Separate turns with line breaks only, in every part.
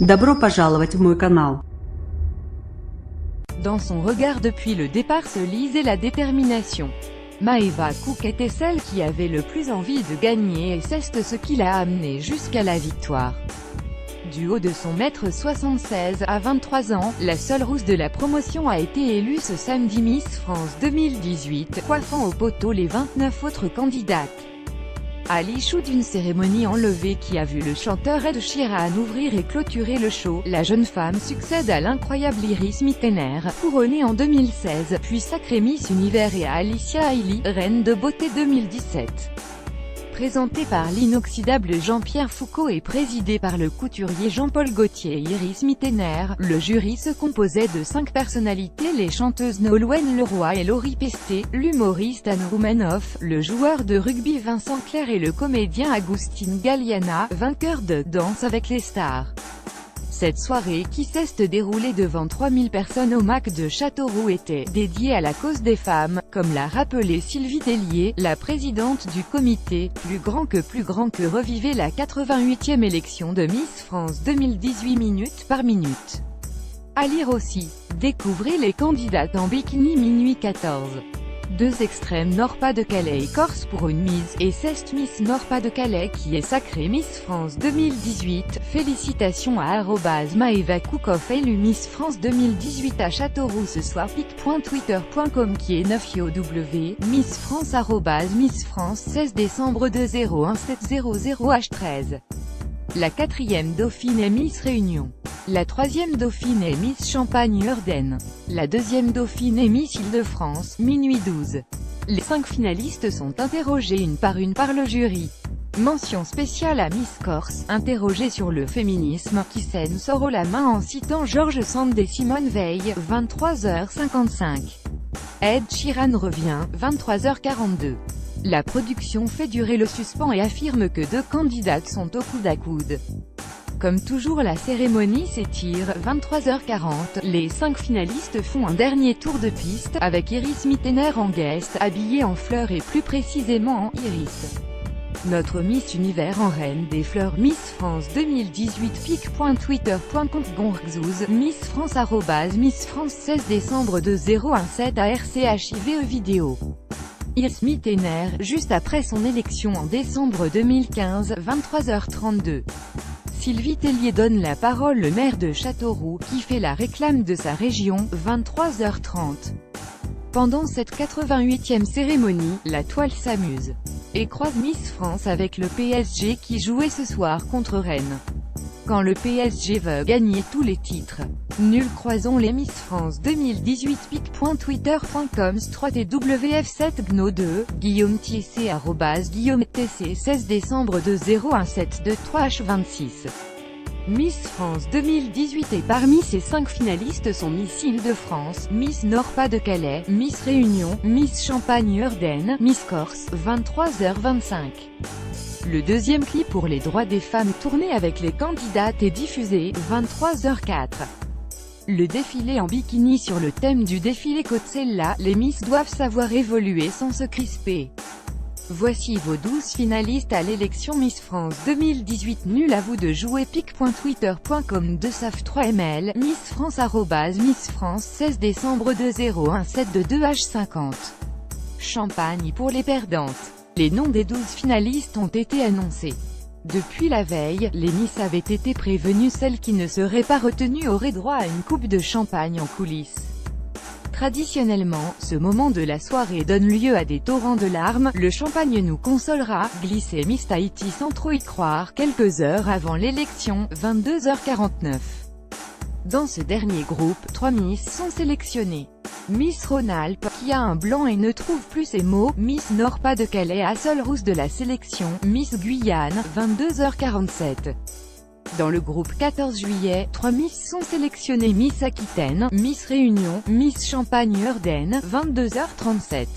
Добро пожаловать в мой канал.
Dans son regard depuis le départ se lisait la détermination. Maeva Cook était celle qui avait le plus envie de gagner et c'est ce qui l'a amenée jusqu'à la victoire. Du haut de son m76 à 23 ans, la seule rousse de la promotion a été élue ce samedi Miss France 2018, coiffant au poteau les 29 autres candidates. À l'issue d'une cérémonie enlevée qui a vu le chanteur Ed Sheeran ouvrir et clôturer le show, la jeune femme succède à l'incroyable Iris Mittener, couronnée en 2016, puis sacrée Miss Univers et à Alicia Hailey, reine de beauté 2017. Présentée par l'inoxydable Jean-Pierre Foucault et présidée par le couturier Jean-Paul Gaultier et Iris Mittener, le jury se composait de 5 personnalités: les chanteuses Nolwenn Leroy et Laurie Pestet, l'humoriste Anne Roumanoff, le joueur de rugby Vincent Clerc et le comédien Agustin Galliana, vainqueur de Danse avec les stars. Cette soirée, qui s'est déroulée devant 3000 personnes au MAC de Châteauroux, était dédiée à la cause des femmes, comme l'a rappelé Sylvie Tellier, la présidente du comité. Plus grand que revivait la 88e élection de Miss France 2018 minute par minute. À lire aussi. Découvrez les candidates en bikini minuit 14. 2 extrêmes Nord-Pas-de-Calais et Corse pour une mise, et c'est Miss Nord-Pas-de-Calais qui est sacrée Miss France 2018. Félicitations à @Maeva Koukoff élue Miss France 2018 à Châteauroux ce soir. pic.twitter.com qui est 9yow, Miss France @Miss France 16 décembre 201700h13. La 4e dauphine est Miss Réunion. La 3e dauphine est Miss Champagne-Ardenne. La 2e dauphine est Miss Île-de-France, minuit 12. Les 5 finalistes sont interrogés une par le jury. Mention spéciale à Miss Corse, interrogée sur le féminisme, qui sort haut la main en citant George Sand et Simone Veil, 23h55. Ed Sheeran revient, 23h42. La production fait durer le suspens et affirme que 2 candidates sont au coude à coude. Comme toujours, la cérémonie s'étire. 23h40, les 5 finalistes font un dernier tour de piste, avec Iris Mittener en guest, habillée en fleurs et plus précisément en iris. Notre Miss Univers en reine des fleurs Miss France 2018. pic.twitter.com Gonrzouz, Miss France @Miss France 16 décembre 2017 à RCHIVE vidéo. Iris Mittener, juste après son élection en décembre 2015, 23h32. Sylvie Tellier donne la parole au maire de Châteauroux, qui fait la réclame de sa région, 23h30. Pendant cette 88e cérémonie, la toile s'amuse et croise Miss France avec le PSG qui jouait ce soir contre Rennes. Quand le PSG veut gagner tous les titres, nul croisons les Miss France 2018. pic.twitter.com 3TWF7 GNO2, Guillaume Tiessé @Guillaume TC 16 décembre 201723H26. Miss France 2018 et parmi ces 5 finalistes sont Miss Île-de-France, Miss Nord-Pas-de-Calais, Miss Réunion, Miss Champagne-Ardenne, Miss Corse, 23h25. Le 2e clip pour les droits des femmes tourné avec les candidates est diffusé, 23h04. Le défilé en bikini sur le thème du défilé Coachella, les Miss doivent savoir évoluer sans se crisper. Voici vos 12 finalistes à l'élection Miss France 2018. Nul à vous de jouer. pic.twitter.com 2saf3ml, Miss France @Miss France 16 décembre 2017 H50. Champagne pour les perdantes. Les noms des 12 finalistes ont été annoncés. Depuis la veille, les Miss avaient été prévenues, celles qui ne seraient pas retenues auraient droit à une coupe de champagne en coulisses. Traditionnellement, ce moment de la soirée donne lieu à des torrents de larmes. Le champagne nous consolera, glissait Miss Tahiti sans trop y croire, quelques heures avant l'élection, 22h49. Dans ce dernier groupe, 3 Miss sont sélectionnées. Miss Rhône-Alpes, qui a un blanc et ne trouve plus ses mots. Miss Nord-Pas-de-Calais à seule rousse de la sélection. Miss Guyane, 22h47. Dans le groupe 14 juillet, 3 Miss sont sélectionnées. Miss Aquitaine, Miss Réunion, Miss Champagne-Ardenne, 22h37.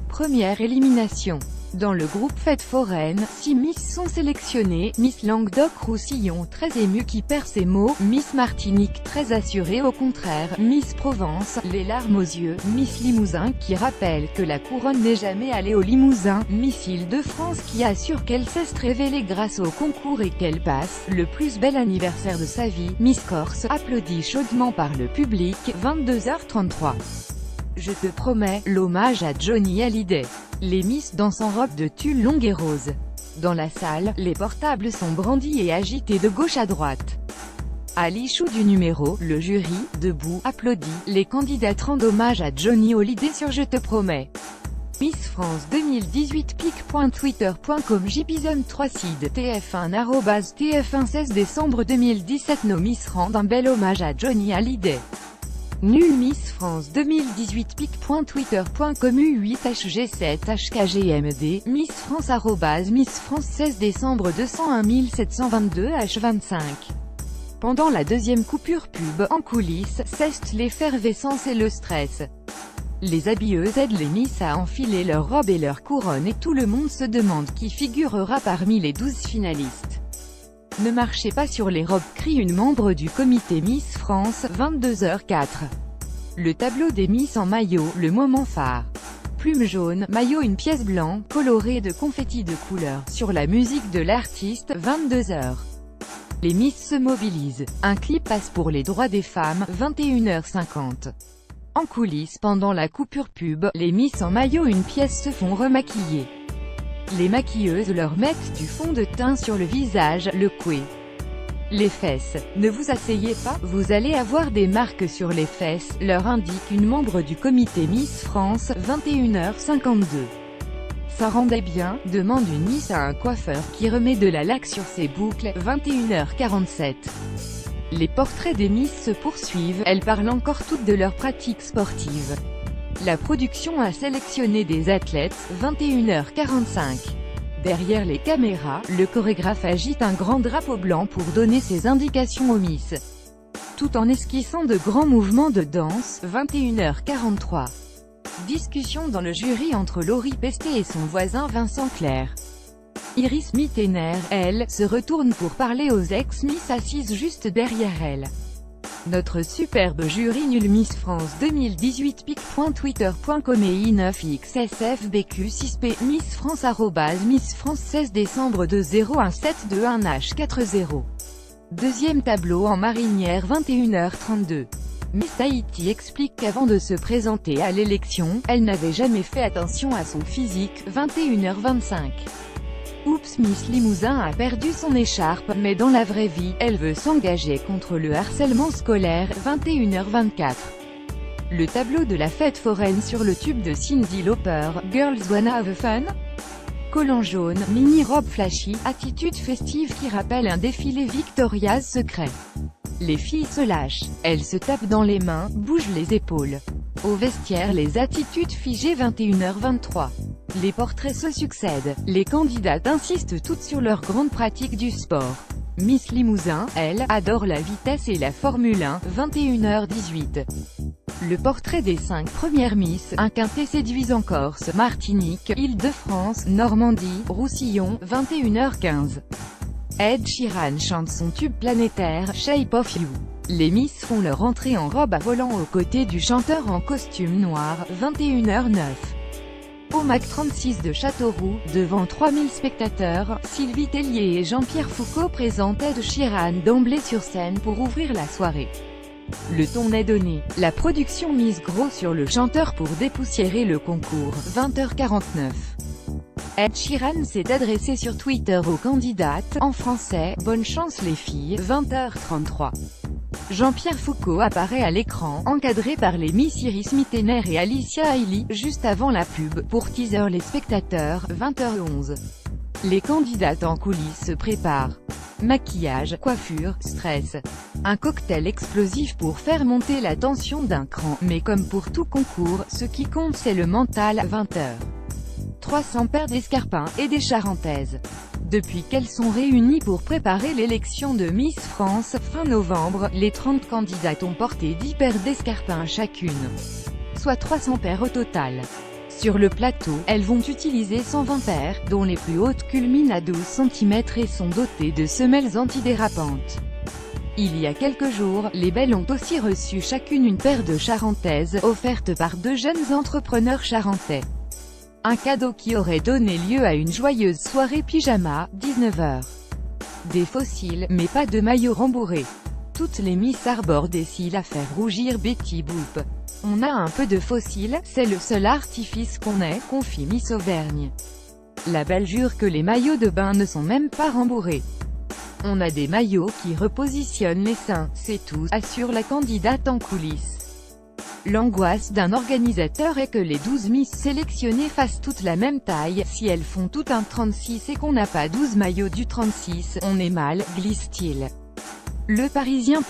Première élimination. Dans le groupe Fête foraine, 6 Miss sont sélectionnées: Miss Languedoc-Roussillon très émue qui perd ses mots, Miss Martinique très assurée au contraire, Miss Provence, les larmes aux yeux, Miss Limousin qui rappelle que la couronne n'est jamais allée au Limousin, Miss Île-de-France qui assure qu'elle s'est révélée grâce au concours et qu'elle passe le plus bel anniversaire de sa vie, Miss Corse, applaudie chaudement par le public, 22h33. Je te promets, l'hommage à Johnny Hallyday. Les Miss dansent en robe de tulle longue et rose. Dans la salle, les portables sont brandis et agités de gauche à droite. À l'issue du numéro, le jury, debout, applaudit. Les candidates rendent hommage à Johnny Hallyday sur Je te promets. Miss France 2018 pic.twitter.com JPism 3 Sid TF1 @TF1 16 décembre 2017 Nos Miss rendent un bel hommage à Johnny Hallyday. Nul Miss France 2018 pic.twitter.com U8HG7HKGMD Miss France Miss France 16 décembre 201 722 H25. Pendant la deuxième coupure pub, en coulisses, cessent l'effervescence et le stress. Les habilleuses aident les Miss à enfiler leurs robes et leurs couronnes et tout le monde se demande qui figurera parmi les 12 finalistes. Ne marchez pas sur les robes, crie une membre du comité Miss France, 22h04. Le tableau des Miss en maillot, le moment phare. Plume jaune, maillot une pièce blanc, colorée de confettis de couleur, sur la musique de l'artiste, 22h. Les Miss se mobilisent. Un clip passe pour les droits des femmes, 21h50. En coulisses pendant la coupure pub, les Miss en maillot une pièce se font remaquiller. Les maquilleuses leur mettent du fond de teint sur le visage, le coué. Les fesses. Ne vous asseyez pas, vous allez avoir des marques sur les fesses, leur indique une membre du comité Miss France, 21h52. Ça rendait bien, demande une Miss à un coiffeur qui remet de la laque sur ses boucles, 21h47. Les portraits des Miss se poursuivent, elles parlent encore toutes de leur pratique sportive. La production a sélectionné des athlètes, 21h45. Derrière les caméras, le chorégraphe agite un grand drapeau blanc pour donner ses indications aux Miss. Tout en esquissant de grands mouvements de danse, 21h43. Discussion dans le jury entre Laurie Pestet et son voisin Vincent Clerc. Iris Mittener, elle, se retourne pour parler aux ex-Miss assises juste derrière elle. Notre superbe jury nul Miss France 2018 pic.twitter.com et i9xsfbq6p Miss France Miss France 16 décembre 201721H40. Deuxième tableau en marinière 21h32. Miss Tahiti explique qu'avant de se présenter à l'élection, elle n'avait jamais fait attention à son physique, 21h25. Oups, Miss Limousin a perdu son écharpe, mais dans la vraie vie, elle veut s'engager contre le harcèlement scolaire, 21h24. Le tableau de la fête foraine sur le tube de Cyndi Lauper, Girls Wanna Have Fun? Collant jaune, mini-robe flashy, attitude festive qui rappelle un défilé Victoria's Secret. Les filles se lâchent, elles se tapent dans les mains, bougent les épaules. Au vestiaire les attitudes figées 21h23. Les portraits se succèdent, les candidates insistent toutes sur leur grande pratique du sport. Miss Limousin, elle, adore la vitesse et la Formule 1, 21h18. Le portrait des 5 premières Miss, un quintet séduisant en Corse, Martinique, Île-de-France, Normandie, Roussillon, 21h15. Ed Sheeran chante son tube planétaire, Shape of You. Les Miss font leur entrée en robe à volant aux côtés du chanteur en costume noir, 21h09. Au MAC 36 de Châteauroux, devant 3000 spectateurs, Sylvie Tellier et Jean-Pierre Foucault présentent Ed Sheeran d'emblée sur scène pour ouvrir la soirée. Le ton est donné, la production mise gros sur le chanteur pour dépoussiérer le concours, 20h49. Ed Sheeran s'est adressé sur Twitter aux candidates, en français, « Bonne chance les filles », 20h33. Jean-Pierre Foucault apparaît à l'écran, encadré par les Miss Iris Mittener et Alicia Hailey, juste avant la pub, pour teaser les spectateurs, 20h11. Les candidates en coulisses se préparent. Maquillage, coiffure, stress. Un cocktail explosif pour faire monter la tension d'un cran, mais comme pour tout concours, ce qui compte c'est le mental, 20h. 300 paires d'escarpins, et des charentaises. Depuis qu'elles sont réunies pour préparer l'élection de Miss France, fin novembre, les 30 candidates ont porté 10 paires d'escarpins chacune. Soit 300 paires au total. Sur le plateau, elles vont utiliser 120 paires, dont les plus hautes culminent à 12 cm et sont dotées de semelles antidérapantes. Il y a quelques jours, les belles ont aussi reçu chacune une paire de charentaises, offertes par 2 jeunes entrepreneurs charentais. Un cadeau qui aurait donné lieu à une joyeuse soirée pyjama, 19h. Des fossiles, mais pas de maillots rembourrés. Toutes les Miss arborent des cils à faire rougir Betty Boop. On a un peu de fossiles, c'est le seul artifice qu'on ait, confie Miss Auvergne. La belle jure que les maillots de bain ne sont même pas rembourrés. On a des maillots qui repositionnent les seins, c'est tout, assure la candidate en coulisses. L'angoisse d'un organisateur est que les 12 Miss sélectionnées fassent toutes la même taille. Si elles font tout un 36 et qu'on n'a pas 12 maillots du 36, on est mal, glisse-t-il. Le Parisien.